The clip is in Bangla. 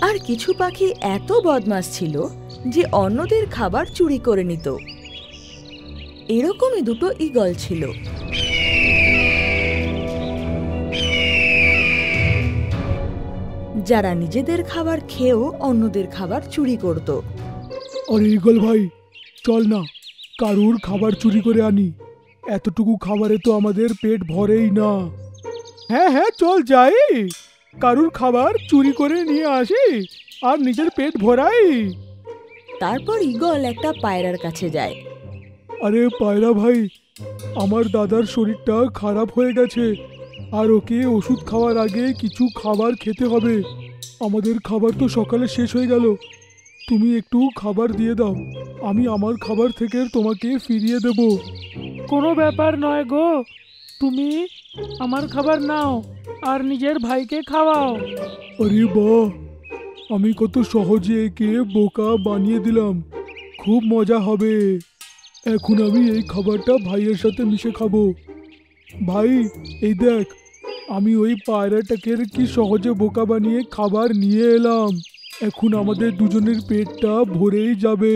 আর কিছু পাখি এত বদমাশ ছিল যে অন্যদের খাবার চুরি করে নিত। এরকমই দুটো ঈগল ছিল। যারা নিজেদের খাবার খেয়েও অন্যদের খাবার চুরি করত। আরে ঈগল ভাই, চল না কারুর খাবার চুরি করে আনি। এতটুকু খাবারে তো আমাদের পেট ভরেই না। হ্যাঁ হ্যাঁ, চল যাই, কারুর খাবার চুরি করে নিয়ে আসি আর নিজের পেট ভরাই। তারপর ঈগল একটা পায়রার কাছে যায়। আরে পায়রা ভাই, আমার দাদার শরীরটা খারাপ হয়ে গেছে আর ওকে ওষুধ খাওয়ার আগে কিছু খাবার খেতে হবে। আমাদের খাবার তো সকালে শেষ হয়ে গেল, তুমি একটু খাবার দিয়ে দাও, আমি আমার খাবার থেকে তোমাকে ফিরিয়ে দেব। কোনো ব্যাপার নয় গো, তুমি আমার খাবার নাও আর নিজের ভাইকে খাওয়াও। আরে বাহ, আমি কত সহজে একে বোকা বানিয়ে দিলাম, খুব মজা হবে। এখন আমি এই খাবারটা ভাইয়ের সাথে মিশে খাবো। ভাই এই দেখ, আমি ওই পায়রাটাকে কি সহজে বোকা বানিয়ে খাবার নিয়ে এলাম। এখন আমাদের দুজনের পেটটা ভরেই যাবে।